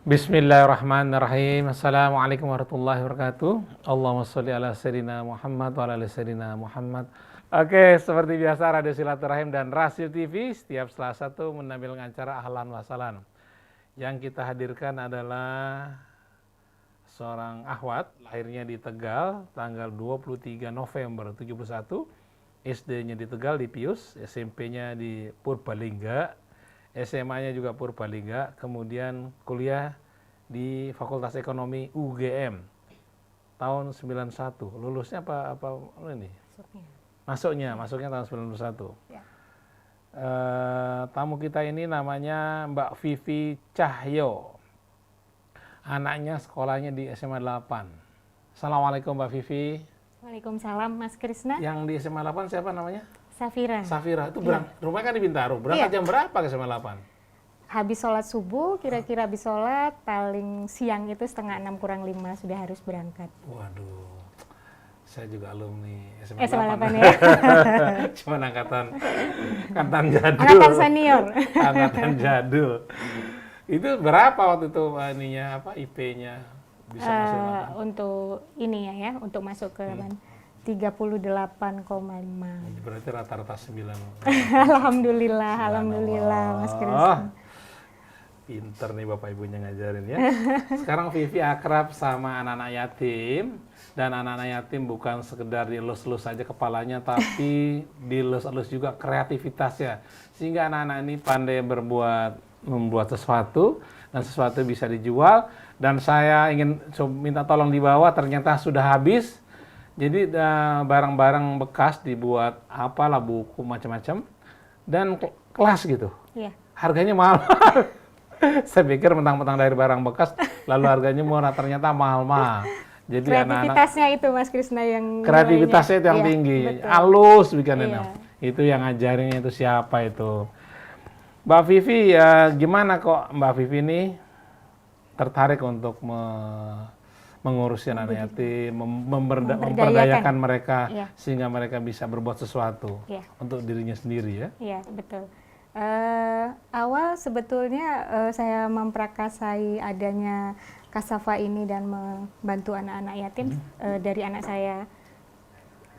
Bismillahirrahmanirrahim. Assalamualaikum warahmatullahi wabarakatuh. Allahumma sholli ala sayyidina Muhammad wa ala ali sayyidina Muhammad. Oke, seperti biasa Radio Silaturahim dan Rasil TV setiap Selasa tuh menampilkan acara Ahlan wa Sahlan. Yang kita hadirkan adalah seorang akhwat, lahirnya di Tegal tanggal 23 November 71. SD-nya di Tegal di Pius, SMP-nya di Purbalingga, SMA-nya juga Purbalingga, kemudian kuliah di Fakultas Ekonomi UGM tahun 91. Lulusnya apa ini? Masuknya tahun 91. Ya. Tamu kita ini namanya Mbak Vivi Cahyo. Anaknya sekolahnya di SMA 8. Assalamualaikum Mbak Vivi. Waalaikumsalam Mas Krisna. Yang di SMA 8 siapa namanya? Safira. Safira itu rumahnya kan di Bintaro. Berangkat jam berapa ke SMA 8? Habis sholat subuh, kira-kira habis sholat, paling siang itu 5:30 kurang 5 sudah harus berangkat. Waduh, saya juga alumni SMA 8 ya. Cuman angkatan jadul. Angkatan senior. Angkatan jadul. Itu berapa waktu itu IP-nya bisa masuk 8? Untuk ini ya, untuk masuk ke 38,5. Berarti rata-rata 9. Alhamdulillah Mas Krisna. Pinter nih Bapak Ibunya ngajarin ya. Sekarang Vivi akrab sama anak-anak yatim. Dan anak-anak yatim bukan sekedar dilus-lus saja kepalanya, tapi dilus-lus juga kreativitasnya. Sehingga anak-anak ini pandai membuat sesuatu, dan sesuatu bisa dijual. Dan saya ingin minta tolong dibawa, ternyata sudah habis. Jadi barang-barang bekas dibuat apalah, buku macam-macam. Dan kelas gitu. Iya. Harganya mahal. Saya pikir mentang-mentang dari barang bekas, lalu harganya murah, ternyata mahal-mahal. Jadi kreativitasnya itu Mas Krisna yang kreativitasnya itu yang tinggi, betul. halus bikinnya. Itu yang ngajarinnya itu siapa itu? Mbak Vivi, ya gimana kok Mbak Vivi ini tertarik untuk mengurusi anak yatim, memberdayakan mereka sehingga mereka bisa berbuat sesuatu untuk dirinya sendiri ya? Iya, betul. Awal sebetulnya saya memprakarsai adanya Kasafa ini dan membantu anak-anak yatim dari anak saya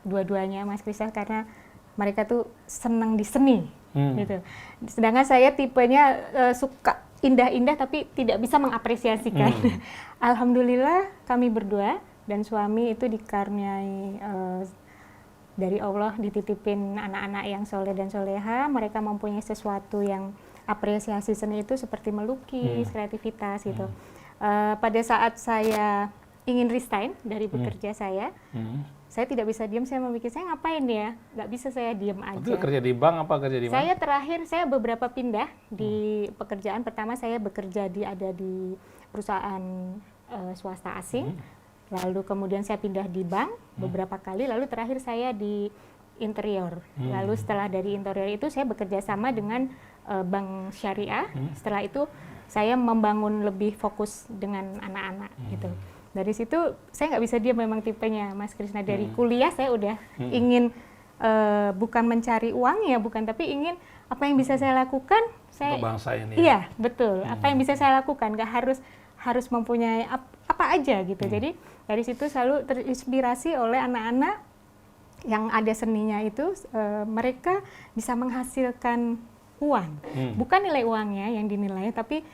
dua-duanya Mas Krisna, karena mereka tuh senang di seni gitu. Sedangkan saya tipenya suka indah-indah tapi tidak bisa mengapresiasikan. Alhamdulillah kami berdua dan suami itu dikaruniai dari Allah, dititipin anak-anak yang soleh dan soleha. Mereka mempunyai sesuatu yang apresiasi seni itu seperti melukis, kreativitas gitu. Pada saat saya ingin resign dari bekerja saya tidak bisa diam, saya memikir saya ngapain ya, nggak bisa saya diam aja. Itu kerja di bank apa kerja di mana? Saya beberapa pindah di pekerjaan. Pertama saya bekerja ada di perusahaan swasta asing, lalu kemudian saya pindah di bank beberapa kali, lalu terakhir saya di interior. Lalu setelah dari interior itu saya bekerja sama dengan bank syariah. Setelah itu saya membangun lebih fokus dengan anak-anak gitu. Dari situ saya nggak bisa diam memang tipenya Mas Krisna. Dari kuliah saya udah ingin bukan mencari uang ya, bukan, tapi ingin apa yang bisa saya lakukan. Untuk bangsa ini. Iya, betul. Apa yang bisa saya lakukan, nggak harus mempunyai apa aja gitu. Jadi dari situ selalu terinspirasi oleh anak-anak yang ada seninya itu, mereka bisa menghasilkan uang. Bukan nilai uangnya yang dinilai, tapi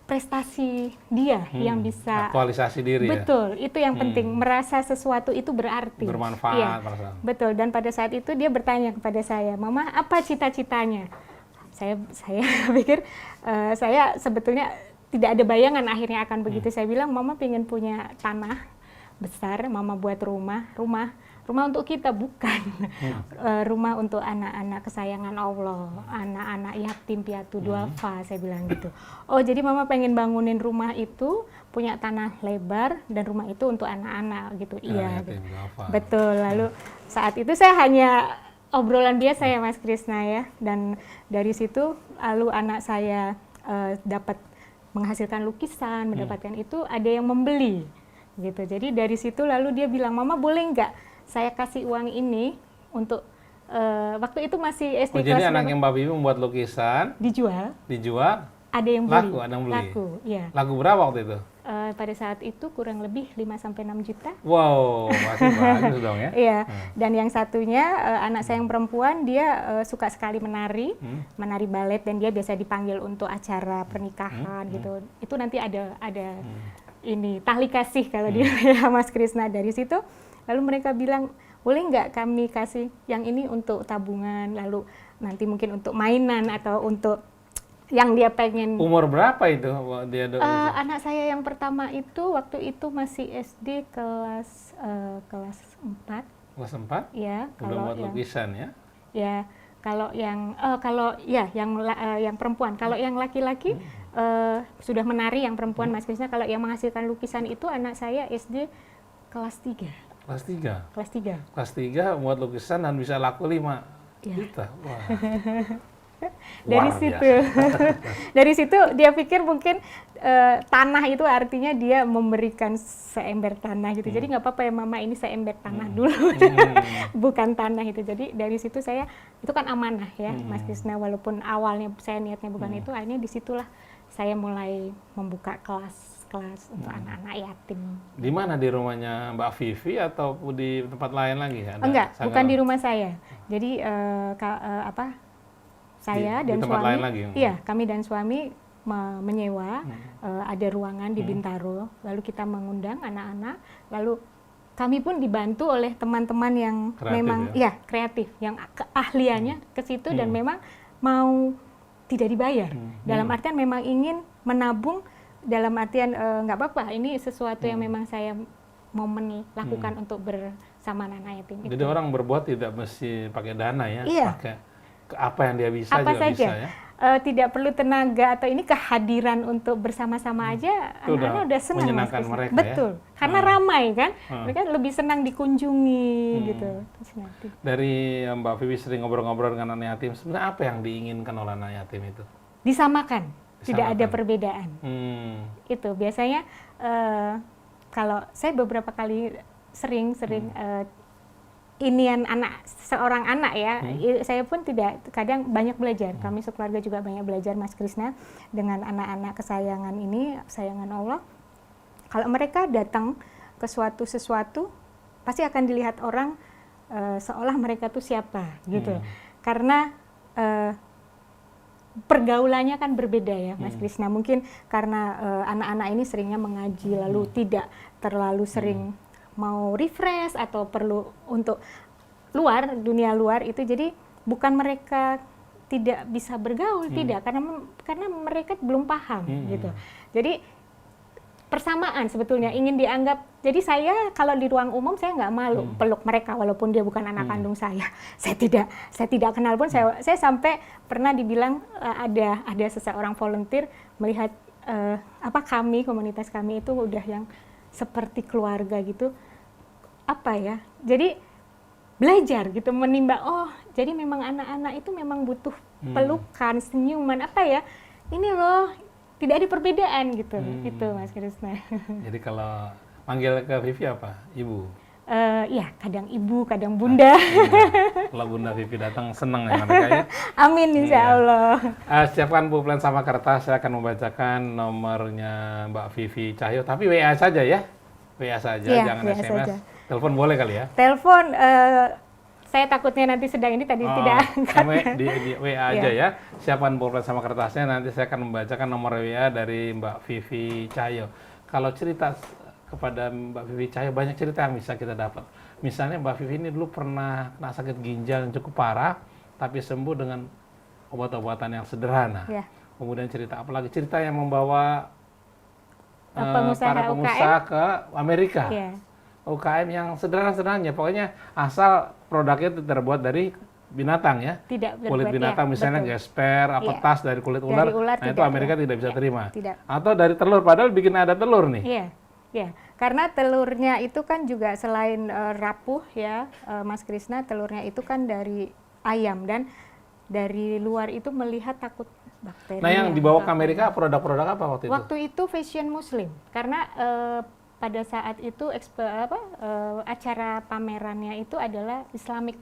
prestasi dia yang bisa aktualisasi diri. Betul, itu yang penting. Merasa sesuatu itu berarti, bermanfaat. Betul. Dan pada saat itu dia bertanya kepada saya, Mama, apa cita-citanya? Saya pikir saya sebetulnya tidak ada bayangan akhirnya akan begitu. Saya bilang, Mama pengen punya tanah besar, Mama buat rumah untuk kita, bukan rumah untuk anak-anak kesayangan Allah, anak-anak yatim piatu duafa, saya bilang gitu. Oh, jadi Mama pengen bangunin rumah itu, punya tanah lebar, dan rumah itu untuk anak-anak gitu. Iya, gitu. Betul. Lalu saat itu saya hanya obrolan biasa ya Mas Krisna ya, dan dari situ lalu anak saya dapat menghasilkan lukisan, mendapatkan itu, ada yang membeli gitu. Jadi dari situ lalu dia bilang, Mama boleh nggak saya kasih uang ini untuk waktu itu masih SD kelas. Jadi anak yang Mbak Bibi membuat lukisan, dijual, ada yang beli. Laku, ada yang beli. Laku, ya. Laku berapa waktu itu? Pada saat itu kurang lebih 5-6 juta. Wow, masih bagus dong ya. Iya, dan yang satunya anak saya yang perempuan, dia suka sekali menari balet, dan dia biasa dipanggil untuk acara pernikahan gitu. Itu nanti ada ini tali kasih kalau dia ya Mas Krisna. Dari situ lalu mereka bilang, boleh nggak kami kasih yang ini untuk tabungan, lalu nanti mungkin untuk mainan atau untuk yang dia pengen. Umur berapa itu dia? Anak saya yang pertama itu waktu itu masih SD kelas 4. Kelas 4? Ya, kalau buat lukisan ya. Ya, kalau yang yang perempuan. Kalau yang laki-laki sudah menari yang perempuan Mas Krisna. Kalau yang menghasilkan lukisan itu anak saya SD kelas 3. Kelas 3. Kelas 3. Kelas 3 buat lukisan dan bisa laku 5 juta. Wah. Dari situ dari situ dia pikir mungkin tanah itu artinya dia memberikan seember tanah gitu. Jadi nggak apa-apa ya mama, ini seember tanah dulu. Bukan tanah itu. Jadi dari situ saya, itu kan amanah ya Mas Krisna, walaupun awalnya saya niatnya bukan itu, akhirnya disitulah saya mulai membuka kelas untuk anak-anak yatim. Di mana, di rumahnya Mbak Vivi atau di tempat lain lagi? Enggak, bukan di rumah saya. Jadi saya dan suami, iya kami dan suami menyewa ada ruangan di Bintaro, lalu kita mengundang anak-anak, lalu kami pun dibantu oleh teman-teman yang kreatif, memang kreatif, yang keahliannya ke situ dan memang mau tidak dibayar, dalam artian memang ingin menabung, dalam artian nggak apa-apa, ini sesuatu yang memang saya mau melakukan untuk bersama anak yatim. Jadi orang berbuat tidak mesti pakai dana ya, pakai apa yang dia bisa apa juga saja. bisa ya. Tidak perlu tenaga atau ini, kehadiran untuk bersama-sama aja anak-anak udah senang. Menyenangkan mereka. Betul, ya? Karena ramai kan, mereka lebih senang dikunjungi gitu. Dari Mbak Vivi sering ngobrol-ngobrol dengan anak yatim, sebenarnya apa yang diinginkan oleh anak yatim itu? Disamakan, tidak ada perbedaan. Itu biasanya kalau saya beberapa kali sering inian seorang anak ya, saya pun tidak, kadang banyak belajar. Kami sekeluarga juga banyak belajar Mas Krisna dengan anak-anak kesayangan ini, kesayangan Allah. Kalau mereka datang ke sesuatu, pasti akan dilihat orang seolah mereka tuh siapa gitu. Karena pergaulannya kan berbeda ya Mas Krisna. Mungkin karena anak-anak ini seringnya mengaji, lalu tidak terlalu sering mau refresh atau perlu untuk dunia luar itu, jadi bukan mereka tidak bisa bergaul, tidak, karena mereka belum paham gitu. Jadi persamaan sebetulnya ingin dianggap. Jadi saya kalau di ruang umum saya nggak malu peluk mereka walaupun dia bukan anak kandung saya. Saya tidak kenal pun, saya sampai pernah dibilang ada seseorang volunteer melihat kami, komunitas kami itu udah yang seperti keluarga gitu. Apa ya, jadi belajar gitu, menimba, oh jadi memang anak-anak itu memang butuh pelukan, senyuman, apa ya, ini loh tidak ada perbedaan gitu. Gitu Mas Krisna. Jadi kalau manggil ke Vivi apa? Ibu? Ya kadang ibu, kadang bunda. Kalau Bunda Vivi datang senang ya mereka ya. Amin insya Allah. Siapkan pulpen sama kertas, saya akan membacakan nomornya Mbak Vivi Cahyo, tapi WA saja ya. WA saja, jangan SMS. Saja. Telepon boleh kali ya? Telepon, saya takutnya nanti sedang ini tadi tidak angkat. Di WA aja ya. Siapkan pulpen sama kertasnya, nanti saya akan membacakan nomor WA dari Mbak Vivi Cahyo. Kalau cerita kepada Mbak Vivi Cahyo, banyak cerita yang bisa kita dapat. Misalnya Mbak Vivi ini dulu pernah kena sakit ginjal yang cukup parah, tapi sembuh dengan obat-obatan yang sederhana. Kemudian cerita apalagi? Cerita yang membawa para pengusaha ke Amerika. UKM yang sederhana-sederhananya, pokoknya asal produknya terbuat dari binatang ya. Kulit binatang misalnya gesper, tas dari kulit ular, nah itu Amerika tidak bisa terima. Atau dari telur, padahal bikin ada telur nih. Iya, karena telurnya itu kan juga selain rapuh ya Mas Krisna, telurnya itu kan dari ayam, dan dari luar itu melihat takut bakteri. Nah yang dibawa ke Amerika produk-produk apa waktu itu? Waktu itu fashion muslim, karena pada saat itu acara pamerannya itu adalah Islamic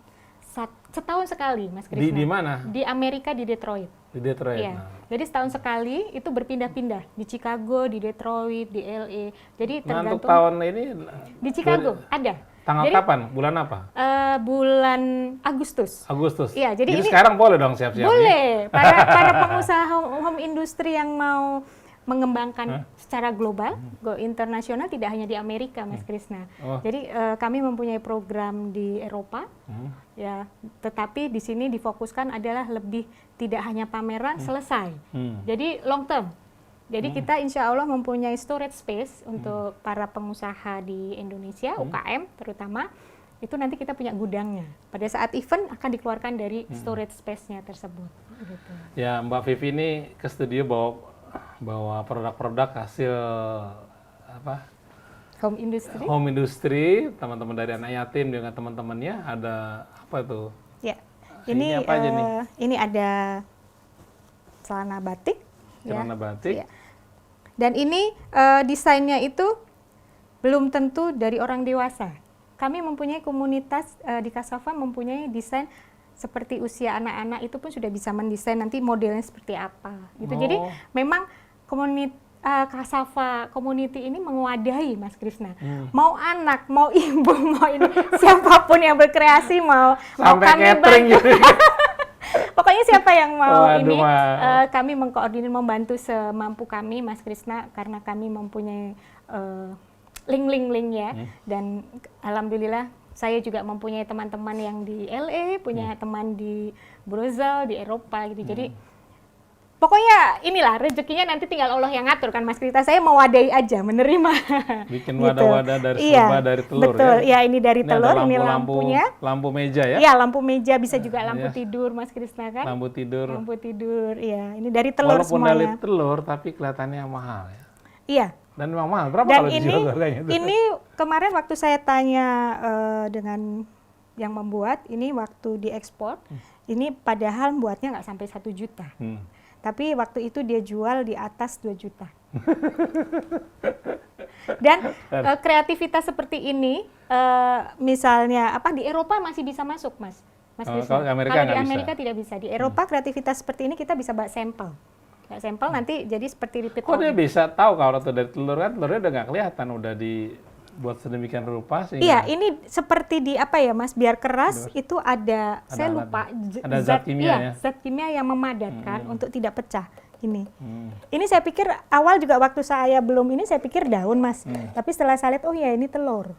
setahun sekali Mas Krisna. Di mana? Di Amerika, di Detroit. Di Detroit. Iya. Jadi setahun sekali itu berpindah-pindah di Chicago, di Detroit, di LA. Jadi Nah, untuk tergantung tahun ini di Chicago ada. tanggal Jadi, kapan? Bulan apa? Bulan Agustus. Agustus. Iya, jadi ini sekarang boleh dong siap-siap. boleh para pengusaha home industry yang mau mengembangkan secara global, go internasional, tidak hanya di Amerika, Mas Krisna. Oh. Jadi kami mempunyai program di Eropa, ya, tetapi di sini difokuskan adalah lebih tidak hanya pameran selesai. Jadi long term. Jadi kita insya Allah mempunyai storage space untuk para pengusaha di Indonesia, UKM terutama. Itu nanti kita punya gudangnya. Pada saat event akan dikeluarkan dari storage space-nya tersebut. Gitu. Ya, Mbak Vivi ini ke studio bawa produk-produk hasil apa? Home industry. Teman-teman dari anak yatim dengan teman-temannya ada apa tuh? Ya. Ini apa aja nih? Ini ada celana batik. Celana batik. Ya. Dan ini desainnya itu belum tentu dari orang dewasa. Kami mempunyai komunitas di Cassava mempunyai desain seperti usia anak-anak itu pun sudah bisa mendesain nanti modelnya seperti apa gitu. Jadi memang Cassava community ini mewadahi Mas Krisna. Mau anak, mau ibu, mau ini siapapun yang berkreasi mau Sampai kami catering bantu. gitu. Pokoknya siapa yang mau Waduh, kami mengkoordinir membantu semampu kami Mas Krisna karena kami mempunyai link ya dan alhamdulillah saya juga mempunyai teman-teman yang di LA, punya teman di Brussels, di Eropa gitu. Jadi pokoknya inilah rezekinya nanti tinggal Allah yang ngatur kan Mas Krita. Saya mewadahi aja, menerima. Bikin gitu. wadah-wadah dari serba dari telur. Betul. Ya, ini dari telur, ini lampunya. Lampu meja ya? Iya, lampu meja, bisa juga lampu tidur Mas Krisna kan? Lampu tidur. Lampu tidur, iya. Ini dari telur Walaupun semuanya. dari telur, tapi kelihatannya mahal ya. Iya. Dan memang mahal. Berapa Dan kalau dijual harganya itu? ini kemarin waktu saya tanya dengan yang membuat, ini waktu diekspor, ini padahal buatnya nggak sampai 1 juta. Tapi waktu itu dia jual di atas 2 juta. Dan kreativitas seperti ini, misalnya apa di Eropa masih bisa masuk, Mas. Kalau di Amerika Kalau nggak di Amerika bisa. tidak bisa. Di Eropa kreativitas seperti ini kita bisa buat sampel. Sampel nanti jadi seperti repeat Kok dia order. bisa tahu kalau itu dari telur kan? Telurnya udah nggak kelihatan, udah dibuat sedemikian rupa sehingga. Iya, ini seperti di apa ya, Mas? Biar keras itu ada saya lupa ada zat kimia ya? Zat kimia yang memadatkan untuk tidak pecah. Ini saya pikir awal juga waktu saya belum ini saya pikir daun Mas, tapi setelah saya lihat oh ya ini telur.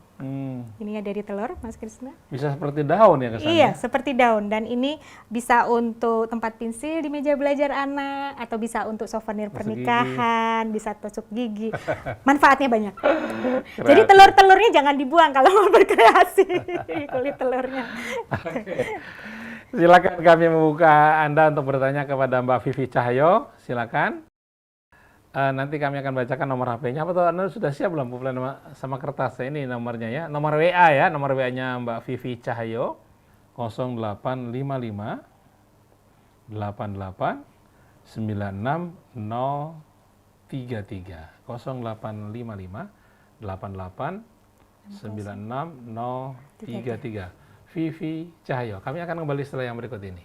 Ininya dari telur Mas Krisna. Bisa seperti daun ya kesannya? Iya seperti daun dan ini bisa untuk tempat pensil di meja belajar anak atau bisa untuk souvenir pernikahan, bisa tusuk gigi. Manfaatnya banyak. Jadi telur-telurnya jangan dibuang kalau mau berkreasi kulit telurnya. Silakan kami membuka Anda untuk bertanya kepada Mbak Vivi Cahyo. Silakan. Nanti kami akan bacakan nomor HP-nya. Apa tuh Anda sudah siap belum pulpen sama kertas? Ini nomornya ya. Nomor WA ya. Nomor WA-nya Mbak Vivi Cahyo 0855 88 96033 0855 88 96033 Vivi Cahyo. Kami akan kembali setelah yang berikut ini.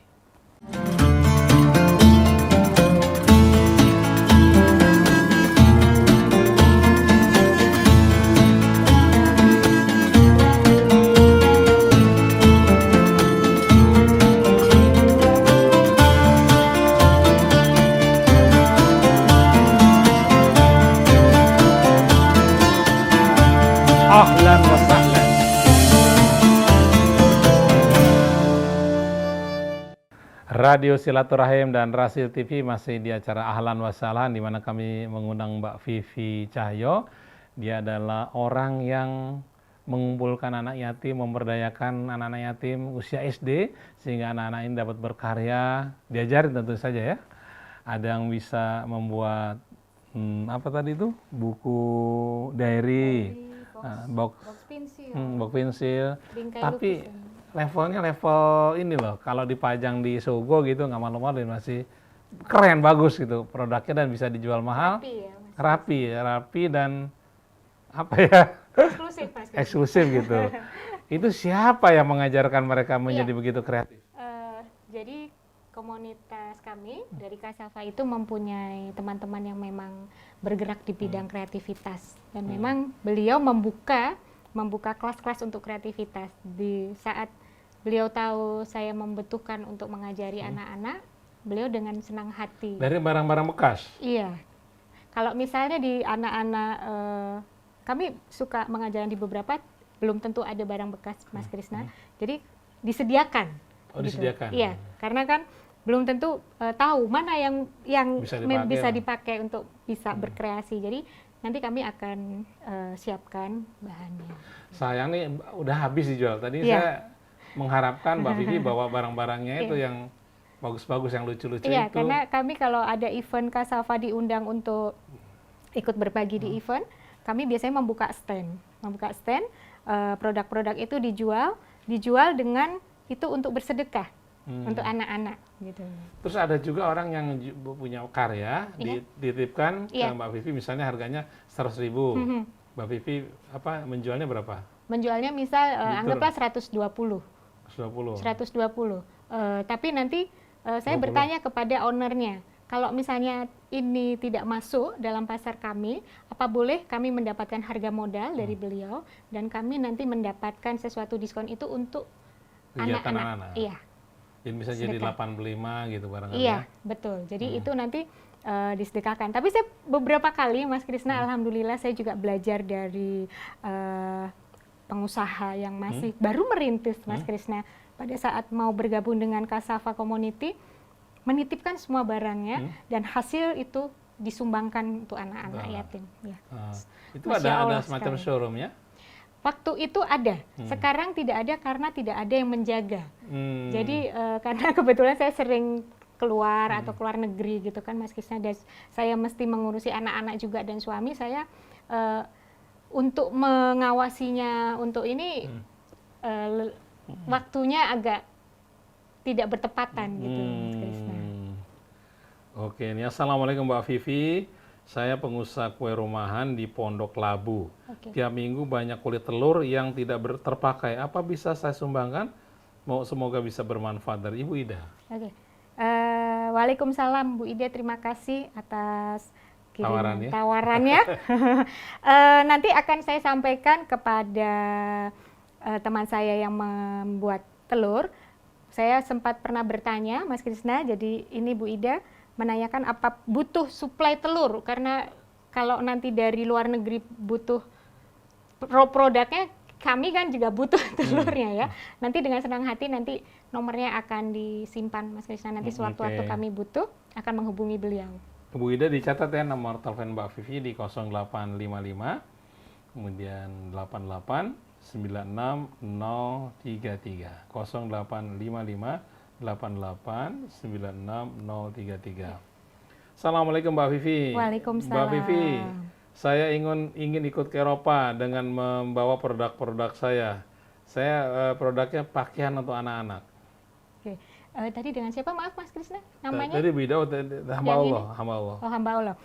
Ahlan wa sahlan. Radio Silaturahim dan Rasil TV masih di acara Ahlan wa Sahlan di mana kami mengundang Mbak Vivi Cahyo. Dia adalah orang yang mengumpulkan anak yatim, memberdayakan anak-anak yatim usia SD sehingga anak-anak ini dapat berkarya, diajarin tentu saja ya. Ada yang bisa membuat apa tadi itu? Buku diary, box pensil. Tapi levelnya level ini loh, kalau dipajang di Sogo gitu nggak malu-maluin, masih keren, bagus gitu produknya dan bisa dijual mahal, rapi dan apa ya, eksklusif gitu. Itu siapa yang mengajarkan mereka menjadi begitu kreatif? Jadi komunitas kami dari Kasafa itu mempunyai teman-teman yang memang bergerak di bidang kreativitas, dan memang beliau membuka kelas-kelas untuk kreativitas. Di saat beliau tahu saya membutuhkan untuk mengajari anak-anak, beliau dengan senang hati. Dari barang-barang bekas? Iya. Kalau misalnya di anak-anak, kami suka mengajarkan di beberapa, belum tentu ada barang bekas, Mas Krisna. Jadi disediakan. Oh, disediakan. Iya, karena kan belum tentu tahu mana yang bisa dipakai untuk bisa berkreasi. Jadi nanti kami akan siapkan bahannya. Sayang nih udah habis dijual. Tadi saya mengharapkan Mbak Vivi bawa barang-barangnya itu yang bagus-bagus, yang lucu-lucu itu. Iya, karena kami kalau ada event Kasafa diundang untuk ikut berbagi di event, kami biasanya membuka stand. Produk-produk itu dijual dengan itu untuk bersedekah untuk anak-anak gitu. Terus ada juga orang yang punya karya dititipkan ke Mbak Vivi, misalnya harganya 100.000. Mbak Vivi menjualnya berapa? Menjualnya misal anggaplah 120. Tapi nanti saya bertanya kepada ownernya, kalau misalnya ini tidak masuk dalam pasar kami, apa boleh kami mendapatkan harga modal dari beliau dan kami nanti mendapatkan sesuatu diskon itu untuk anak-anak. Iya. Jadi bisa jadi 85 gitu barangkali. Iya, betul. Jadi itu nanti disedekahkan. Tapi saya beberapa kali, Mas Krisna, alhamdulillah saya juga belajar dari pengusaha yang masih baru merintis, Mas Krisna. Pada saat mau bergabung dengan Kasafa Community, menitipkan semua barangnya dan hasil itu disumbangkan untuk anak-anak yatim. Ya. Itu ada semacam showroom-nya? Waktu itu ada, sekarang tidak ada karena tidak ada yang menjaga. Jadi karena kebetulan saya sering keluar atau keluar negeri gitu kan, Mas Krisna, dan saya mesti mengurusi anak-anak juga dan suami saya, untuk mengawasinya untuk ini waktunya agak tidak bertepatan gitu, Mas Krisna. Oke, ini Assalamualaikum Mbak Vivi. Saya pengusaha kue rumahan di Pondok Labu. Tiap minggu banyak kulit telur yang tidak terpakai. Apa bisa saya sumbangkan? Semoga bisa bermanfaat. Dari Ibu Ida. Waalaikumsalam Bu Ida, terima kasih atas tawarannya. Nanti akan saya sampaikan kepada teman saya yang membuat telur. Saya sempat pernah bertanya, Mas Krisna, jadi ini Bu Ida menanyakan apa butuh suplai telur, karena kalau nanti dari luar negeri butuh produknya, kami kan juga butuh telurnya ya. Nanti dengan senang hati nanti nomornya akan disimpan, Mas Krisna, nanti sewaktu-waktu kami butuh akan menghubungi beliau. Bu Ida dicatat ya nomor telepon Mbak Vivi di 0855 kemudian 88 96033 0855 88960033. Assalamualaikum Mbak Vivi. Waalaikumsalam. Mbak Vivi, saya ingin ikut ke Eropa dengan membawa produk-produk saya. Saya produknya pakaian untuk anak-anak. Oke. Tadi dengan siapa? Maaf Mas Krisna, namanya? Tadi Bida, hamba Allah. Oh, hamba Allah.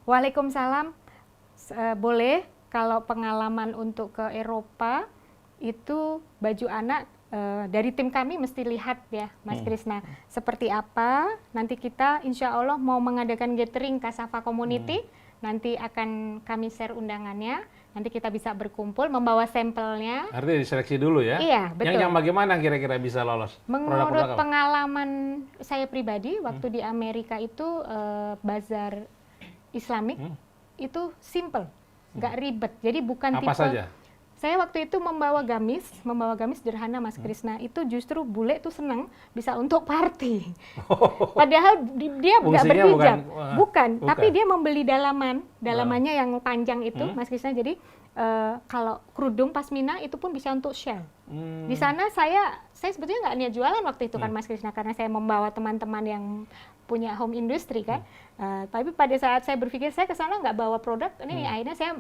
Waalaikumsalam. Boleh kalau pengalaman untuk ke Eropa itu baju anak. Dari tim kami mesti lihat ya, Mas Krisna, seperti apa. Nanti kita insya Allah mau mengadakan gathering Kasafa Community, nanti akan kami share undangannya, nanti kita bisa berkumpul, membawa sampelnya. Artinya diseleksi dulu ya? Iya, betul. Yang bagaimana kira-kira bisa lolos? Menurut pengalaman saya pribadi, waktu di Amerika itu, bazar Islamik, itu simple, nggak ribet. Jadi bukan apa tipe... saja? Saya waktu itu membawa gamis sederhana, Mas Krisna. Itu justru bule itu senang bisa untuk party. Padahal dia nggak berhijab, bukan. Tapi dia membeli dalamannya yang panjang itu, Mas Krisna. Jadi kalau kerudung pasmina itu pun bisa untuk shell. Di sana saya sebetulnya nggak niat jualan waktu itu kan, Mas Krisna, karena saya membawa teman-teman yang punya home industry kan. Tapi pada saat saya berpikir saya ke sana nggak bawa produk, ini akhirnya saya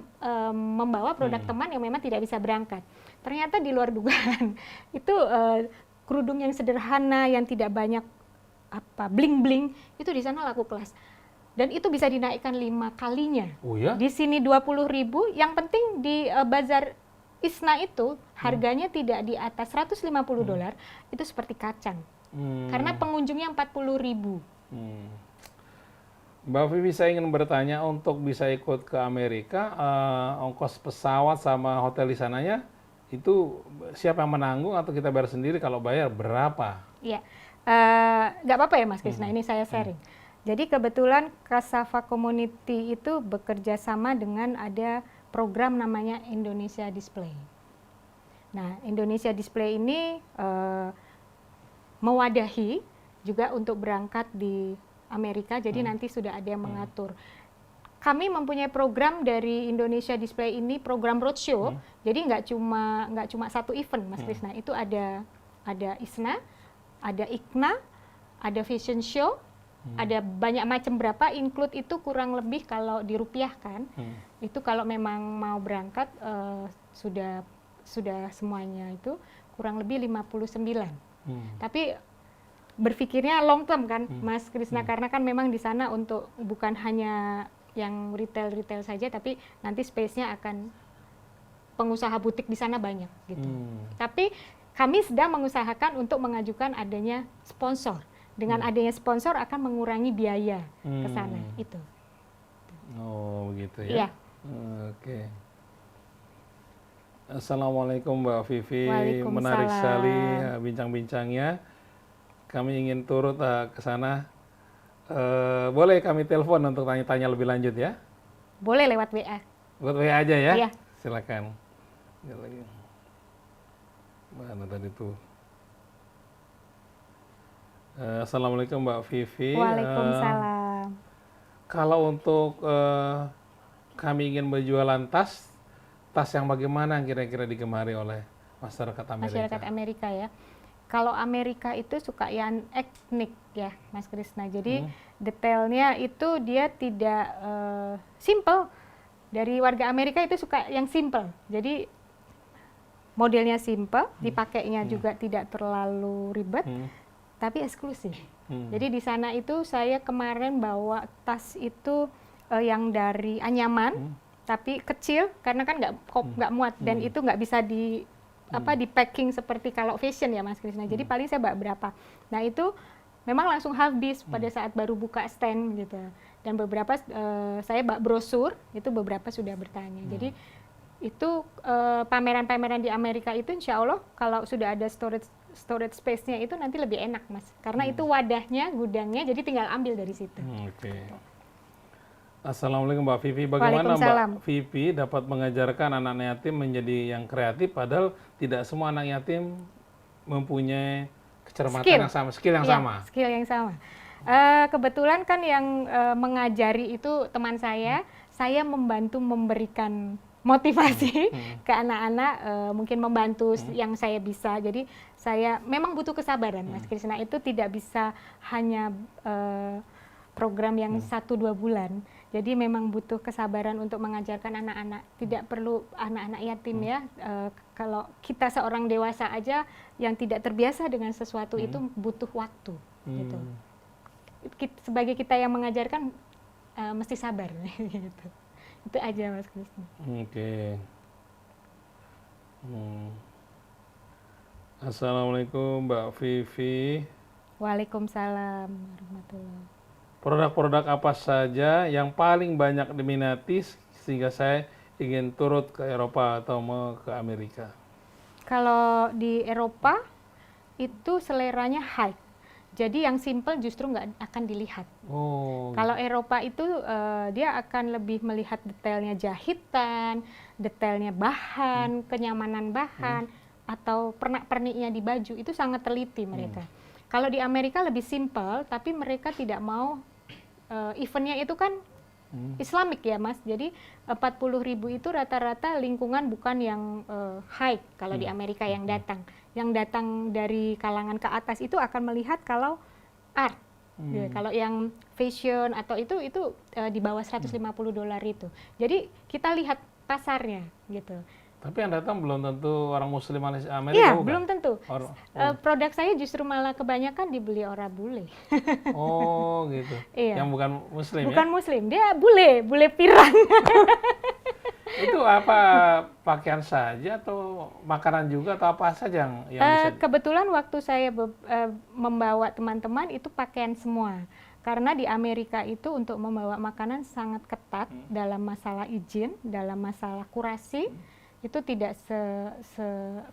membawa produk teman yang memang tidak bisa berangkat. Ternyata di luar dugaan itu kerudung yang sederhana yang tidak banyak bling-bling itu di sana laku kelas. Dan itu bisa dinaikkan 5 kalinya. Oh ya? Di sini 20.000, yang penting di bazar ISNA itu harganya tidak di atas $150, itu seperti kacang. Karena pengunjungnya 40.000. Mbak Vivi, saya ingin bertanya, untuk bisa ikut ke Amerika, ongkos pesawat sama hotel di sananya, itu siapa yang menanggung atau kita bayar sendiri? Kalau bayar berapa? Iya, nggak apa-apa ya Mas Krisna, ini saya sharing. Jadi kebetulan Kasava Community itu bekerja sama dengan ada program namanya Indonesia Display. Nah, Indonesia Display ini mewadahi juga untuk berangkat di Amerika, jadi nanti sudah ada yang mengatur. Kami mempunyai program dari Indonesia Display ini, program roadshow. Jadi nggak cuma satu event, Mas Krisna. Itu ada ISNA, ada IKNA, ada fashion show, ada banyak macam, berapa include itu kurang lebih kalau dirupiahkan. Itu kalau memang mau berangkat sudah semuanya itu kurang lebih 59. Tapi berpikirnya long term kan, Mas Krisna, karena kan memang di sana untuk bukan hanya yang retail saja, tapi nanti space-nya akan pengusaha butik di sana banyak gitu. Tapi kami sedang mengusahakan untuk mengajukan adanya sponsor. Dengan adanya sponsor akan mengurangi biaya ke sana itu. Oh, begitu Iya. ya. Oke. Assalamualaikum Mbak Vivi, Waalaikumsalam. menarik sekali bincang-bincangnya. Kami ingin turut ke sana. Boleh kami telepon untuk tanya-tanya lebih lanjut ya? Boleh lewat WA. Buat WA aja ya? Iya. Silakan. Mana tadi tuh? Assalamualaikum Mbak Vivi. Waalaikumsalam. Kalau untuk kami ingin berjualan tas yang bagaimana kira-kira digemari oleh masyarakat Amerika? Masyarakat Amerika ya. Kalau Amerika itu suka yang etnik ya, Mas Krisna. Jadi detailnya itu dia tidak simple. Dari warga Amerika itu suka yang simple. Jadi modelnya simple, dipakainya juga tidak terlalu ribet, tapi eksklusif. Jadi di sana itu saya kemarin bawa tas itu yang dari anyaman, tapi kecil karena kan nggak muat, dan itu nggak bisa di packing seperti kalau fashion ya Mas Krisna. Jadi paling saya bawa berapa. Nah itu memang langsung habis pada saat baru buka stand gitu. Dan beberapa saya bawa brosur, itu beberapa sudah bertanya. Jadi itu pameran-pameran di Amerika itu insya Allah kalau sudah ada storage space-nya itu nanti lebih enak Mas. Karena itu wadahnya, gudangnya, jadi tinggal ambil dari situ. Oke. Assalamualaikum Mbak Vivi, bagaimana Mbak Vivi dapat mengajarkan anak yatim menjadi yang kreatif, padahal tidak semua anak yatim mempunyai kecermatan yang sama, skill yang sama? Skill yang sama. Kebetulan kan yang mengajari itu teman saya membantu memberikan motivasi ke anak-anak, mungkin membantu yang saya bisa. Jadi saya memang butuh kesabaran Mas Krisna, itu tidak bisa hanya program yang 1-2 bulan. Jadi memang butuh kesabaran untuk mengajarkan anak-anak. Tidak perlu anak-anak yatim ya. Kalau kita seorang dewasa aja yang tidak terbiasa dengan sesuatu itu butuh waktu. Gitu. Sebagai kita yang mengajarkan mesti sabar. Gitu. Itu aja Mas Krisna. Oke. Assalamualaikum Mbak Vivi. Waalaikumsalam warahmatullahi. Produk-produk apa saja yang paling banyak diminati sehingga saya ingin turut ke Eropa atau mau ke Amerika? Kalau di Eropa itu seleranya high. Jadi yang simple justru nggak akan dilihat. Kalau Eropa itu dia akan lebih melihat detailnya jahitan, detailnya bahan, kenyamanan bahan, atau pernak-perniknya di baju, itu sangat teliti mereka. Kalau di Amerika lebih simple, tapi mereka tidak mau eventnya itu kan Islamik ya Mas. Jadi 40.000 itu rata-rata lingkungan bukan yang high kalau di Amerika yang datang. Yang datang dari kalangan ke atas itu akan melihat kalau art. Ya, kalau yang fashion atau itu di bawah $150 itu. Jadi kita lihat pasarnya gitu. Tapi yang datang belum tentu orang Muslim Amerika. Iya, belum tentu. Produk saya justru malah kebanyakan dibeli orang bule. Oh gitu. Iya. Yang bukan Muslim bukan Muslim, dia bule pirang. Itu apa, pakaian saja atau makanan juga atau apa saja yang bisa? Kebetulan waktu saya membawa teman-teman itu pakaian semua. Karena di Amerika itu untuk membawa makanan sangat ketat dalam masalah izin, dalam masalah kurasi, itu tidak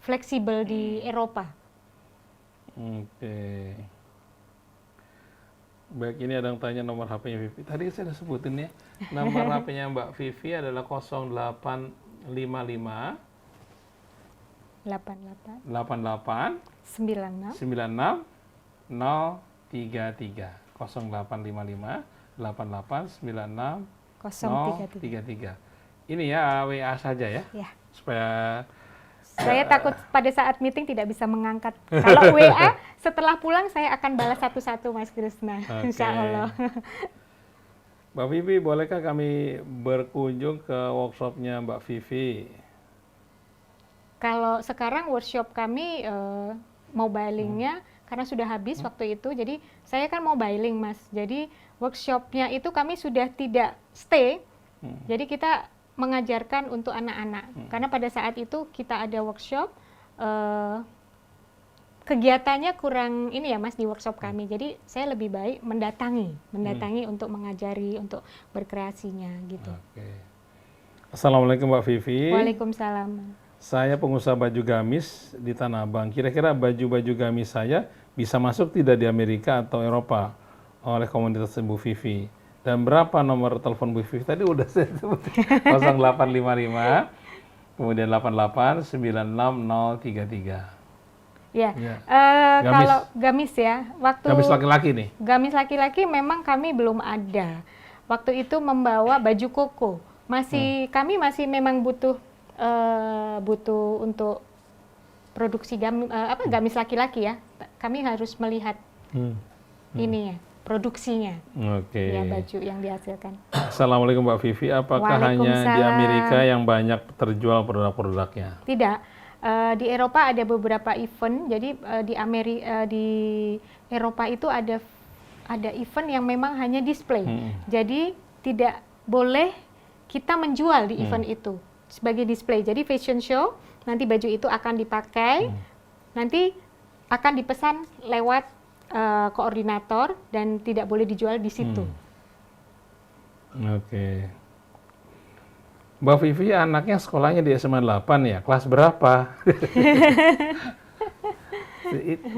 fleksibel di Eropa. Oke. Baik, ini ada yang tanya nomor HP-nya Vivi. Tadi saya sudah sebutin ya. Nomor HP-nya Mbak Vivi adalah 0855 88 88 96 96 033 0855 88 96 033. 033. Ini ya WA saja ya. Ya. Supaya Saya takut pada saat meeting tidak bisa mengangkat. Kalau WA setelah pulang saya akan balas satu-satu, Mas Krisna. Oke. Insya Allah. Mbak Vivi, bolehkah kami berkunjung ke workshopnya Mbak Vivi? Kalau sekarang workshop kami mobilingnya karena sudah habis waktu itu, jadi saya kan mobiling, Mas. Jadi workshopnya itu kami sudah tidak stay. Jadi kita mengajarkan untuk anak-anak. Karena pada saat itu kita ada workshop, kegiatannya kurang ini ya Mas di workshop kami. Jadi saya lebih baik mendatangi untuk mengajari, untuk berkreasinya gitu. Oke. Assalamualaikum Mbak Vivi. Waalaikumsalam. Saya pengusaha baju gamis di Tanah Abang. Kira-kira baju-baju gamis saya bisa masuk tidak di Amerika atau Eropa oleh komunitas Bu Vivi? Dan berapa nomor telepon Bu Vivi? Tadi udah saya sebut. 0855 kemudian 88 96033. Ya. Ya. Gamis. Kalau gamis ya, waktu Gamis laki-laki nih. gamis laki-laki memang kami belum ada. Waktu itu membawa baju koko. Kami masih memang butuh untuk produksi gamis laki-laki ya. Kami harus melihat ini ya, produksinya. Oke. Ya, baju yang dihasilkan. Assalamualaikum Mbak Vivi, apakah hanya di Amerika yang banyak terjual produk-produknya? Tidak. Di Eropa ada beberapa event. Jadi di Eropa itu ada event yang memang hanya display. Jadi tidak boleh kita menjual di event itu sebagai display. Jadi fashion show, nanti baju itu akan dipakai, nanti akan dipesan lewat koordinator dan tidak boleh dijual di situ. Oke. Mbak Vivi anaknya sekolahnya di SMA 8 ya, kelas berapa?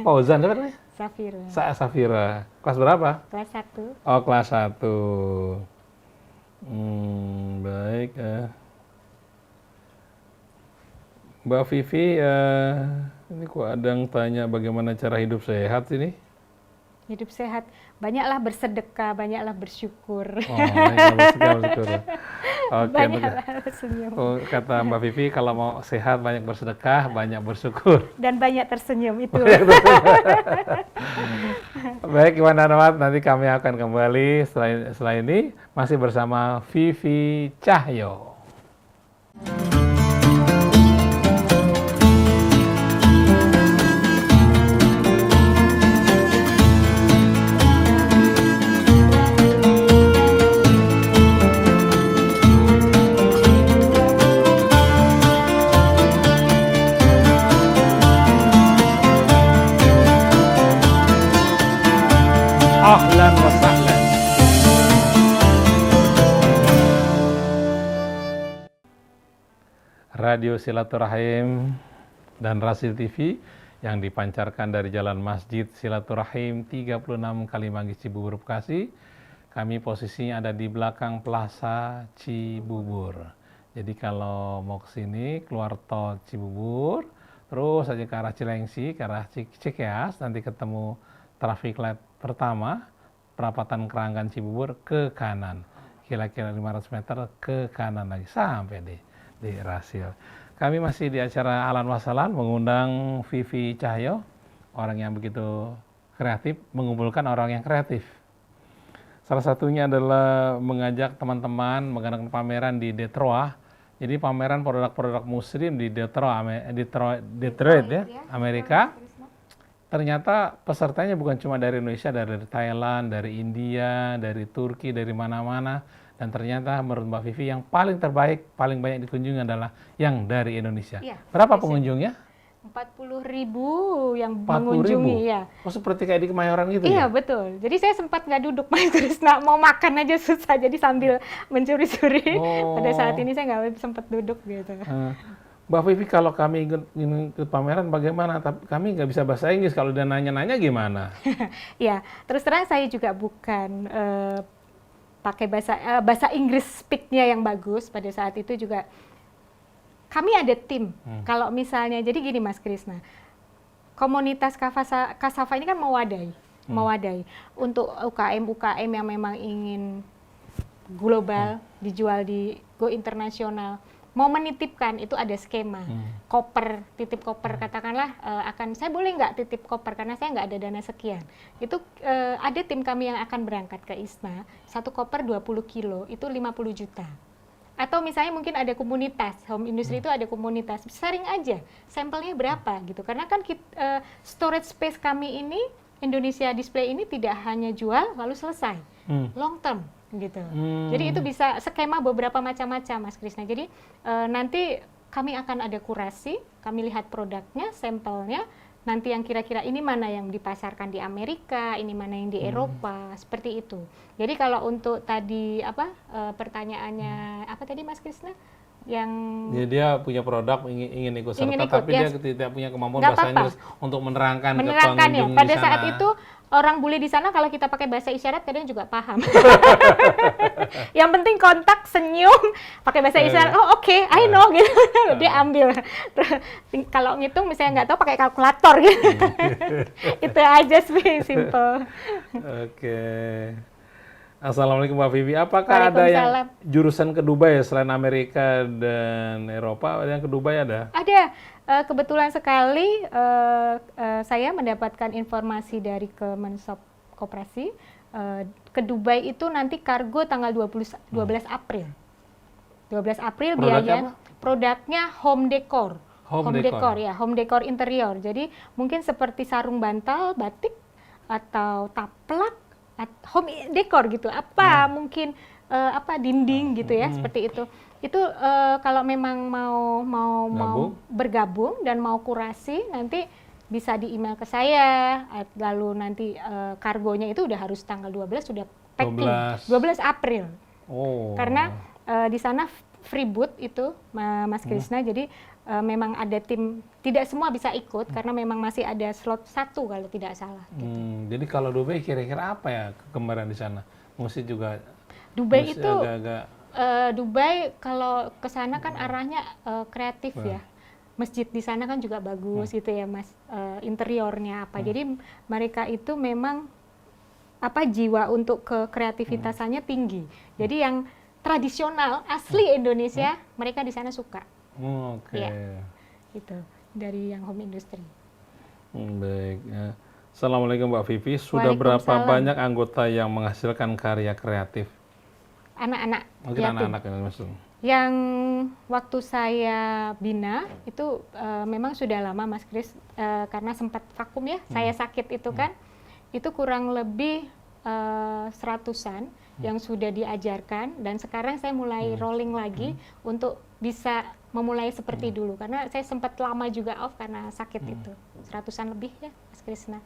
Fauzan apa namanya? Safira. Safira. Kelas berapa? Kelas 1. Oh, kelas 1. Baik. Mbak Vivi, ini kok ada yang tanya bagaimana cara hidup sehat ini? Hidup sehat, banyaklah bersedekah, banyaklah bersyukur. Oh, banyaklah bersyukur. Oke, Banyaklah tersenyum. oh, kata Mbak Vivi, kalau mau sehat banyak bersedekah, banyak bersyukur. Dan banyak tersenyum itu. Baik, Iwan dan Ahmad, nanti kami akan kembali setelah ini masih bersama Vivi Cahyo. Ahlan wa sahlan. Radio Silaturahim dan Rasil TV yang dipancarkan dari Jalan Masjid Silaturahim 36 Kalimanggis Cibubur Bekasi. Kami posisinya ada di belakang Plaza Cibubur. Jadi kalau mau ke sini keluar tol Cibubur, terus aja ke arah Cilengsi, ke arah Cikeas, nanti ketemu traffic light pertama, perapatan Keranggan Cibubur ke kanan. Kira-kira 500 meter ke kanan lagi sampai di Rasil. Kami masih di acara Ahlan wa Sahlan mengundang Vivi Cahyo, orang yang begitu kreatif, mengumpulkan orang yang kreatif. Salah satunya adalah mengajak teman-teman mengadakan pameran di Detroit. Jadi pameran produk-produk muslim di Detroit ya, Amerika. Ternyata pesertanya bukan cuma dari Indonesia, dari Thailand, dari India, dari Turki, dari mana-mana. Dan ternyata menurut Mbak Vivi yang paling terbaik, paling banyak dikunjungi adalah yang dari Indonesia. Iya, Berapa Indonesia. pengunjungnya? 40.000 yang 40.000? mengunjungi ya. Oh, seperti kayak di Kemayoran gitu Iya ya? betul. Jadi saya sempat nggak duduk Mas Krisna, mau makan aja susah. Jadi sambil mencuri-curi. Pada saat ini saya nggak sempat duduk gitu. Mbak Vivi, kalau kami ingin ikut pameran bagaimana? Tapi kami nggak bisa bahasa Inggris. Kalau dia nanya-nanya gimana? Ya, terus terang saya juga bukan pakai bahasa Inggris speak-nya yang bagus. Pada saat itu juga kami ada tim. Kalau misalnya, jadi gini Mas Krisna, komunitas Kasava ini kan mewadai untuk UKM yang memang ingin global, dijual di go internasional. Mau menitipkan itu ada skema koper, titip koper, katakanlah saya boleh nggak titip koper karena saya nggak ada dana sekian. Itu ada tim kami yang akan berangkat ke ISNA, satu koper 20 kilo itu 50 juta. Atau misalnya mungkin ada komunitas, home industry itu ada komunitas, sharing aja sampelnya berapa gitu. Karena kan storage space kami ini, Indonesia Display ini tidak hanya jual lalu selesai, long term gitu. Jadi itu bisa skema beberapa macam-macam Mas Krisna. Jadi nanti kami akan ada kurasi, kami lihat produknya, sampelnya, nanti yang kira-kira ini mana yang dipasarkan di Amerika, ini mana yang di Eropa, seperti itu. Jadi kalau untuk tadi pertanyaannya apa tadi Mas Krisna? Yang dia punya produk ingin ikut serta, ikut, tapi ya. dia tidak punya kemampuan Nggak bahasa apa-apa. Inggris untuk menerangkan ke ya. pengunjung Pada di sana. saat itu orang bule di sana kalau kita pakai bahasa isyarat kadang juga paham. Yang penting kontak, senyum, pakai bahasa isyarat. Oh oke, I know gitu. Dia ambil. Kalau ngitung misalnya nggak tahu pakai kalkulator gitu. Itu aja sih, simple. Oke. Assalamualaikum Mbak Vivi. Apakah ada yang jurusan ke Dubai selain Amerika dan Eropa? Yang ke Dubai ada? Ada. Kebetulan sekali saya mendapatkan informasi dari Kemensob Koperasi. Ke Dubai itu nanti kargo tanggal 12 April. 12 April biayanya. Produknya home decor. Home decor interior. Jadi mungkin seperti sarung bantal, batik, atau taplak, home decor gitu, mungkin dinding gitu ya, seperti itu. Itu kalau memang mau bergabung dan mau kurasi, nanti bisa di email ke saya, lalu nanti kargonya itu udah harus tanggal 12 sudah packing. 12 April. Oh. Karena di sana free booth itu Mas Krisna, jadi memang ada tim, tidak semua bisa ikut karena memang masih ada slot 1 kalau tidak salah. Gitu. Jadi kalau Dubai kira-kira apa ya kekembaran di sana? Mesti juga Dubai itu agak-agak Dubai kalau ke sana kan arahnya kreatif ya. Masjid di sana kan juga bagus gitu ya Mas, interiornya apa. Jadi mereka itu memang jiwa untuk kreativitasannya tinggi. Jadi yang tradisional asli Indonesia mereka di sana suka. Oke. Ya, gitu dari yang home industry. Baik. Assalamualaikum Mbak Vivi. Sudah berapa banyak anggota yang menghasilkan karya kreatif? Anak-anak. Mungkin anak-anak yang maksud. Yang waktu saya bina itu memang sudah lama Mas Kris, karena sempat vakum ya. Saya sakit itu kan. Itu kurang lebih 100-an yang sudah diajarkan, dan sekarang saya mulai rolling lagi untuk bisa memulai seperti dulu, karena saya sempat lama juga off karena sakit itu. 100-an lebih ya Mas Krisna.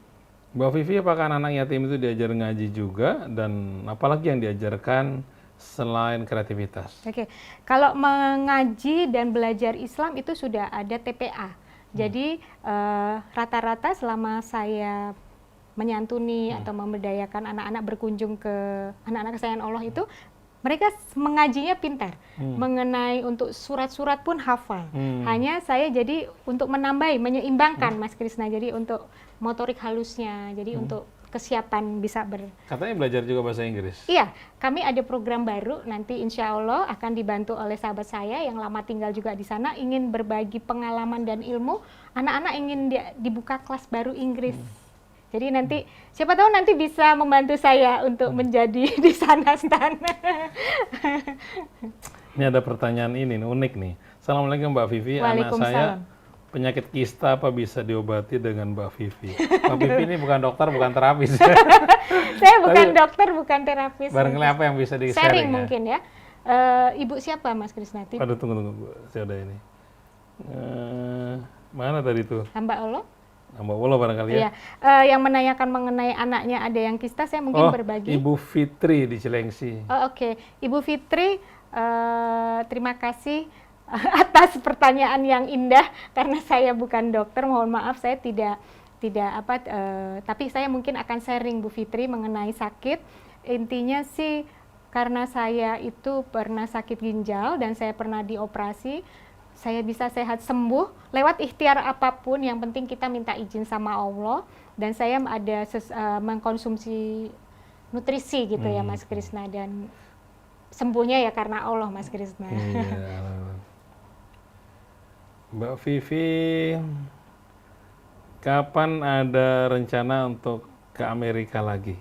Mbak Vivi, apakah anak yatim itu diajar ngaji juga, dan apalagi yang diajarkan selain kreativitas? Oke, kalau mengaji dan belajar Islam itu sudah ada TPA. Jadi rata-rata selama saya menyantuni atau memberdayakan anak-anak berkunjung ke anak-anak kesayangan Allah itu, mereka mengajinya pintar, mengenai untuk surat-surat pun hafal. Hanya saya jadi untuk menambahi, menyeimbangkan Mas Krisna, jadi untuk motorik halusnya, jadi untuk kesiapan bisa Katanya belajar juga bahasa Inggris? Iya, kami ada program baru, nanti insya Allah akan dibantu oleh sahabat saya yang lama tinggal juga di sana, ingin berbagi pengalaman dan ilmu, anak-anak ingin dibuka kelas baru Inggris. Jadi nanti siapa tahu nanti bisa membantu saya untuk menjadi di sana. Ini ada pertanyaan ini unik nih. Assalamualaikum Mbak Vivi, anak saya penyakit kista apa bisa diobati dengan Mbak Vivi? Mbak Vivi ini bukan dokter, bukan terapis. Saya bukan dokter, bukan terapis. Barangkali apa yang bisa di-sharing Sharing ya? mungkin ya. Ibu siapa Mas Krisnati? Aduh, tunggu. Saya ada ini. Mana tadi tuh? Hamba Allah? Hamba Allah barangkali ya? Iya. Yang menanyakan mengenai anaknya ada yang kista, saya mungkin berbagi. Ibu Fitri di Cilengsi. Oh, oke. Ibu Fitri, terima kasih atas pertanyaan yang indah, karena saya bukan dokter, mohon maaf saya tidak tapi saya mungkin akan sharing Bu Fitri mengenai sakit. Intinya sih karena saya itu pernah sakit ginjal dan saya pernah dioperasi, saya bisa sehat sembuh lewat ikhtiar apapun, yang penting kita minta izin sama Allah, dan saya ada mengkonsumsi nutrisi gitu ya Mas Krisna, dan sembuhnya ya karena Allah Mas Krisna. Iya. Mbak Vivi, kapan ada rencana untuk ke Amerika lagi?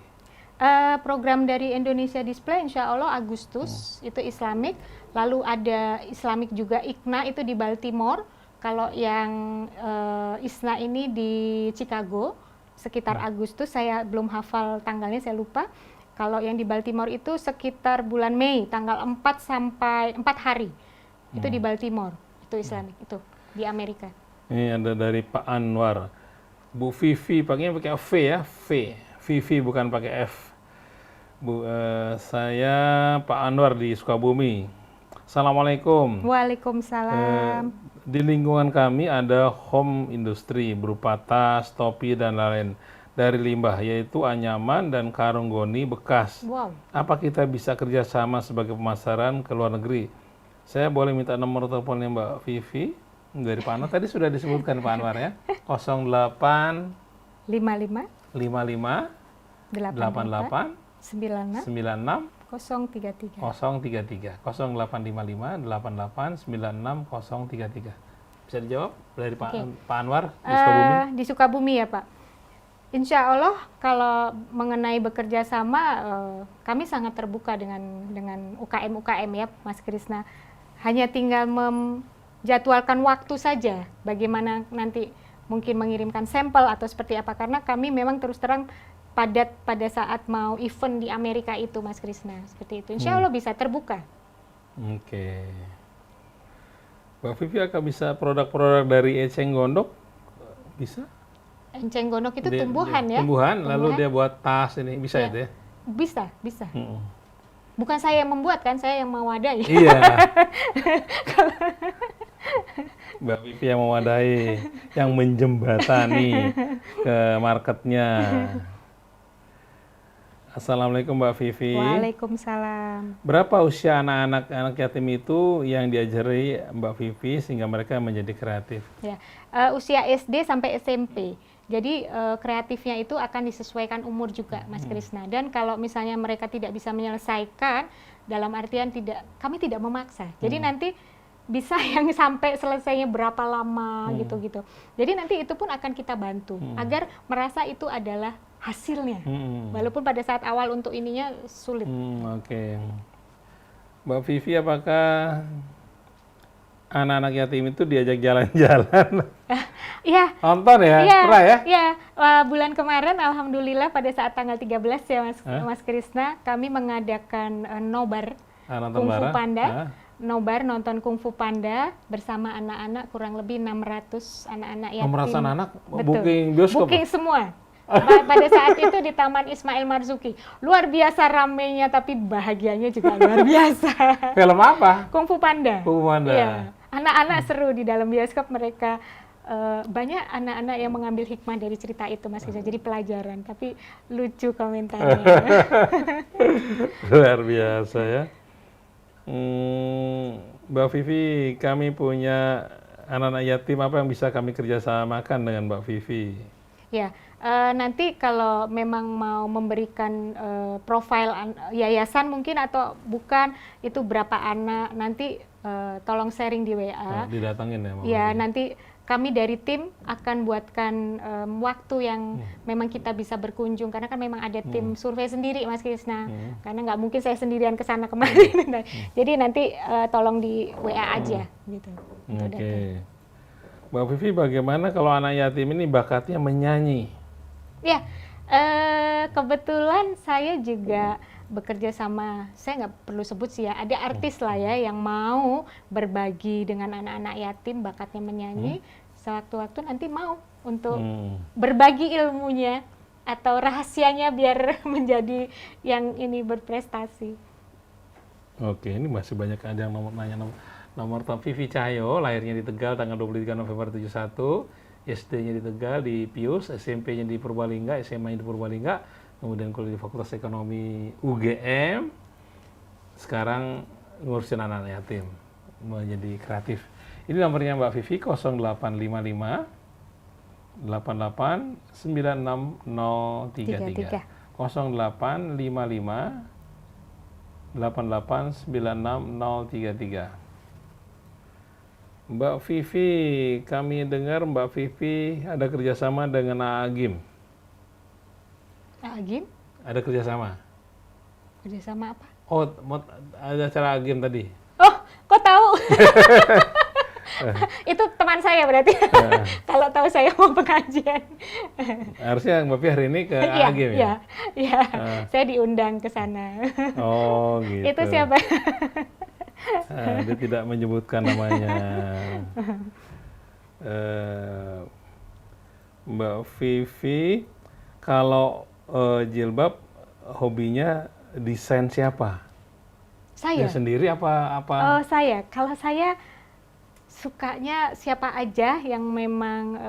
Program dari Indonesia Display insya Allah Agustus, itu Islamik. Lalu ada Islamik juga IKNA itu di Baltimore. Kalau yang ISNA ini di Chicago, sekitar Agustus, saya belum hafal tanggalnya, saya lupa. Kalau yang di Baltimore itu sekitar bulan Mei, tanggal 4 sampai 4 hari. Itu di Baltimore, itu Islamik, itu di Amerika. Ini ada dari Pak Anwar. Bu Vivi, pakainya pakai V ya, V. Vivi bukan pakai F. Saya Pak Anwar di Sukabumi. Assalamualaikum. Waalaikumsalam. Di lingkungan kami ada home industry berupa tas, topi, dan lain-lain dari limbah, yaitu anyaman dan karung goni bekas. Wow. Apa kita bisa kerjasama sebagai pemasaran ke luar negeri? Saya boleh minta nomor teleponnya Mbak Vivi dari Pak Anwar. Tadi sudah disebutkan Pak Anwar ya. 08 55 55 88 96 96 033. 033 0855 88 96 033. Bisa dijawab dari Pak Anwar di Sukabumi? Di Sukabumi ya Pak. Insya Allah kalau mengenai bekerja sama, kami sangat terbuka dengan UKM ya Mas Krisna. Hanya tinggal menjadwalkan waktu saja bagaimana nanti mungkin mengirimkan sampel atau seperti apa, karena kami memang terus terang padat pada saat mau event di Amerika itu Mas Krisna, seperti itu. Insya Allah bisa terbuka. Oke. Mbak Vivi akan bisa produk-produk dari eceng gondok? Bisa? Eceng gondok itu tumbuhan ya? Tumbuhan, lalu dia buat tas ini, bisa ya deh? Bisa. Bukan saya yang membuat kan, saya yang mewadahi. Iya. Mbak Vivi yang mewadahi, yang menjembatani ke marketnya. Assalamualaikum Mbak Vivi. Waalaikumsalam. Berapa usia anak-anak yatim itu yang diajari Mbak Vivi sehingga mereka menjadi kreatif? Ya, usia SD sampai SMP. Jadi kreatifnya itu akan disesuaikan umur juga, Mas Krisna. Dan kalau misalnya mereka tidak bisa menyelesaikan, dalam artian kami tidak memaksa. Jadi nanti bisa yang sampai selesainya berapa lama gitu-gitu. Jadi nanti itu pun akan kita bantu agar merasa itu adalah hasilnya. Walaupun pada saat awal untuk ininya sulit. Oke. Mbak Vivi, apakah anak-anak yatim itu diajak jalan-jalan? Iya. Nonton ya? Pernah ya? Iya. Bulan kemarin alhamdulillah pada saat tanggal 13 ya Mas Krisna, kami mengadakan nobar Kung Fu Panda. Nobar nonton Kung Fu Panda bersama anak-anak, kurang lebih 600 anak-anak yatim. 600 anak? Betul. Booking bioskop? Booking semua. Pada saat itu di Taman Ismail Marzuki. Luar biasa ramenya, tapi bahagianya juga luar biasa. Film apa? Kung Fu Panda. Kung Fu Panda. Iya. Anak-anak seru di dalam bioskop, mereka banyak anak-anak yang mengambil hikmah dari cerita itu Mas Kisah. Jadi pelajaran, tapi lucu komentarnya. Luar biasa ya. Mbak Vivi, kami punya anak-anak yatim, apa yang bisa kami kerjasamakan dengan Mbak Vivi? Ya, nanti kalau memang mau memberikan profil yayasan mungkin atau bukan, itu berapa anak, nanti tolong sharing di WA. Didatangin ya? Ya, nanti kami dari tim akan buatkan waktu yang memang kita bisa berkunjung, karena kan memang ada tim survei sendiri Mas Krisna, karena nggak mungkin saya sendirian ke sana kemari. Jadi nanti tolong di WA aja gitu. Oke. Mbak Vivi, bagaimana kalau anak yatim ini bakatnya menyanyi? Ya, kebetulan saya juga bekerja sama, saya nggak perlu sebut sih ya, ada artis lah ya yang mau berbagi dengan anak-anak yatim bakatnya menyanyi, sewaktu-waktu nanti mau untuk berbagi ilmunya atau rahasianya biar menjadi yang ini berprestasi. Oke, ini masih banyak ada yang nanya nomor telepon. Vivi Cahyo, lahirnya di Tegal tanggal 23 November 71, SD-nya di Tegal di Pius, SMP-nya di Purbalingga, SMA-nya di Purbalingga, kemudian kuliah di Fakultas Ekonomi UGM. Sekarang ngurusin anak yatim, menjadi kreatif. Ini nomornya Mbak Vivi 0855 88 96033. 0855 88966033. Mbak Vivi, kami dengar Mbak Vivi ada kerjasama dengan Agim. Agim? Ada kerjasama? Kerjasama apa? Oh, ada acara Agim tadi? Oh, kok tahu? Itu teman saya berarti. Kalau tahu saya mau pengajian. Harusnya Mbak Vivi hari ini ke Agim ya? Iya. Saya diundang ke sana. Oh, gitu. Itu siapa? Dia tidak menyebutkan namanya. Mbak Vivi, kalau jilbab hobinya desain siapa? Saya. Dia sendiri apa? Oh, saya. Kalau saya sukanya siapa aja yang memang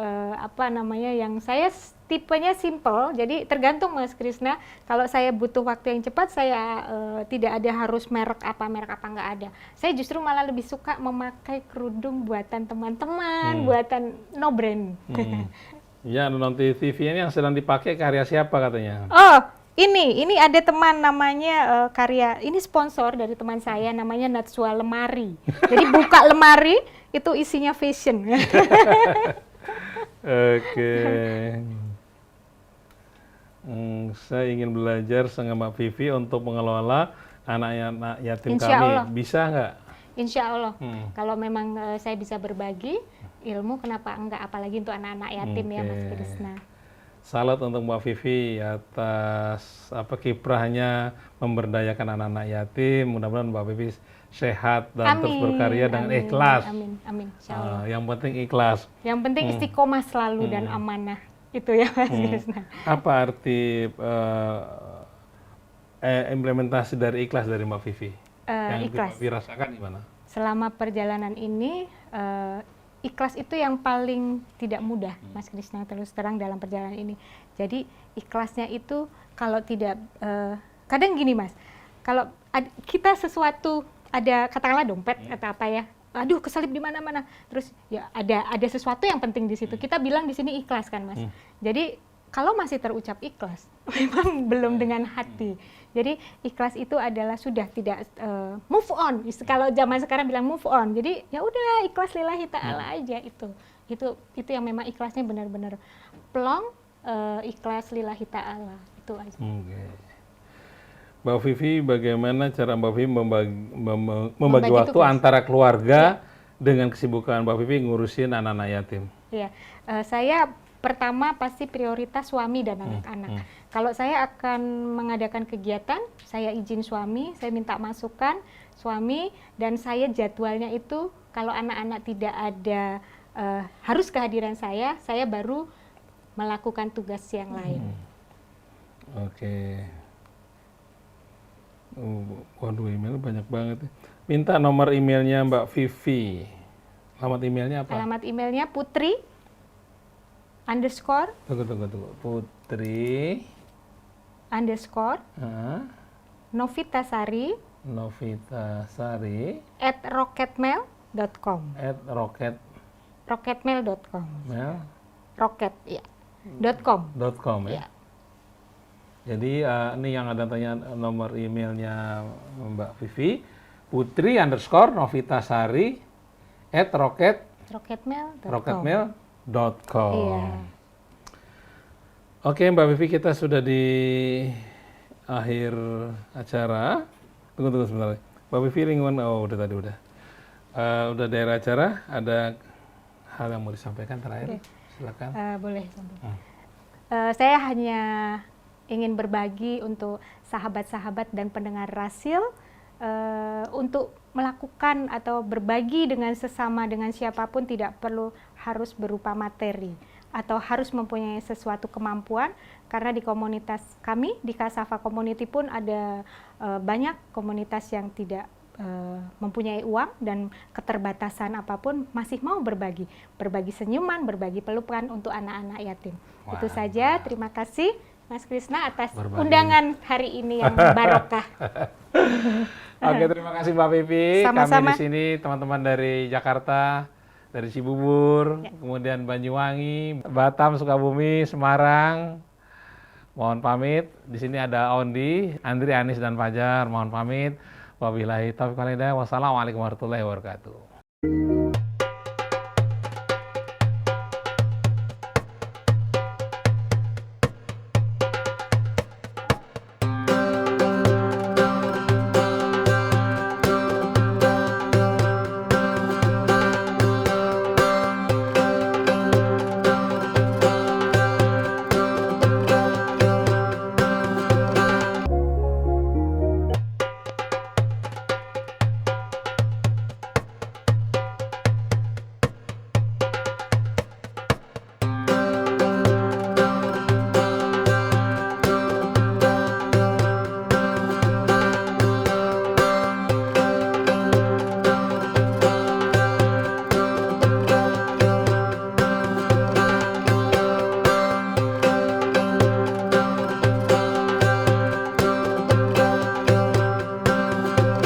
yang saya tipenya simple, jadi tergantung Mas Krisna. Kalau saya butuh waktu yang cepat, saya tidak ada harus merek apa nggak ada. Saya justru malah lebih suka memakai kerudung buatan teman-teman, buatan no brand. Ya, nanti TV ini yang sedang dipakai karya siapa katanya? Oh, ini ada teman namanya karya, ini sponsor dari teman saya namanya Natsua Lemari. Jadi buka lemari itu isinya fashion. Oke. Saya ingin belajar sama Mbak Vivi untuk mengelola anak yatim Insya kami. Allah. Bisa nggak? Insya Allah. Kalau memang saya bisa berbagi ilmu, kenapa enggak? Apalagi untuk anak-anak yatim ya Mas Krisna. Salut untuk Mbak Vivi atas kiprahnya memberdayakan anak-anak yatim. Mudah-mudahan Mbak Vivi sehat dan terus berkarya dengan ikhlas. Amin. Insya Allah. Yang penting ikhlas. Yang penting istiqomah selalu dan amanah. Itu ya Mas Krisna. Apa arti implementasi dari ikhlas dari Mbak Vivi? Yang Ikhlas. dirasakan gimana? Selama perjalanan ini, ikhlas itu yang paling tidak mudah, Mas Krisna, terus terang dalam perjalanan ini. Jadi ikhlasnya itu kalau tidak, kadang gini Mas, kalau kita sesuatu ada katakanlah dompet atau apa ya, aduh keselip di mana-mana, terus ya ada sesuatu yang penting di situ. Kita bilang di sini ikhlas kan Mas. Jadi kalau masih terucap ikhlas, memang belum dengan hati. Jadi ikhlas itu adalah sudah tidak move on. Kalau zaman sekarang bilang move on. Jadi ya udah ikhlas lillahi ta'ala aja itu. Itu yang memang ikhlasnya benar-benar plong, ikhlas lillahi ta'ala. Itu aja. Mbak Vivi, bagaimana cara Mbak Vivi membagi waktu antara keluarga dengan kesibukan Mbak Vivi ngurusin anak-anak yatim? Iya, saya pertama pasti prioritas suami dan anak-anak. Kalau saya akan mengadakan kegiatan, saya izin suami, saya minta masukan suami, dan saya jadwalnya itu kalau anak-anak tidak ada harus kehadiran saya baru melakukan tugas yang lain. Oke. Waduh, email banyak banget. Minta nomor emailnya Mbak Vivi. Alamat emailnya apa? Alamat emailnya Putri _ Tunggu. Putri Novitasari @rocketmail.com. Rocketmail.com. Rocket ya. .com ya. Jadi ini yang ada tanya nomor emailnya Mbak Vivi, Putri _Novitasari @rocketmail.com. Iya. Oke Mbak Vivi, kita sudah di akhir acara. Tunggu sebentar. Mbak Vivi ringwan, udah di akhir acara. Ada hal yang mau disampaikan terakhir? Oke. Silakan. Boleh. Saya hanya ingin berbagi untuk sahabat-sahabat dan pendengar Rasil untuk melakukan atau berbagi dengan sesama, dengan siapapun, tidak perlu harus berupa materi atau harus mempunyai sesuatu kemampuan, karena di komunitas kami di Cassava Community pun ada banyak komunitas yang tidak mempunyai uang dan keterbatasan apapun, masih mau berbagi senyuman, berbagi pelukan untuk anak-anak yatim. Wah, Itu saja. Terima kasih Mas Krisna atas berbagi. Undangan hari ini yang barokah. Oke, terima kasih Mbak Pipi. Sama-sama. Kami di sini teman-teman dari Jakarta, dari Cibubur, Ya. kemudian Banyuwangi, Batam, Sukabumi, Semarang. Mohon pamit. Di sini ada Ondi, Andri, Anis, dan Fajar. Mohon pamit. Wabillahi taufiq wal hidayah. Wassalamualaikum warahmatullahi wabarakatuh.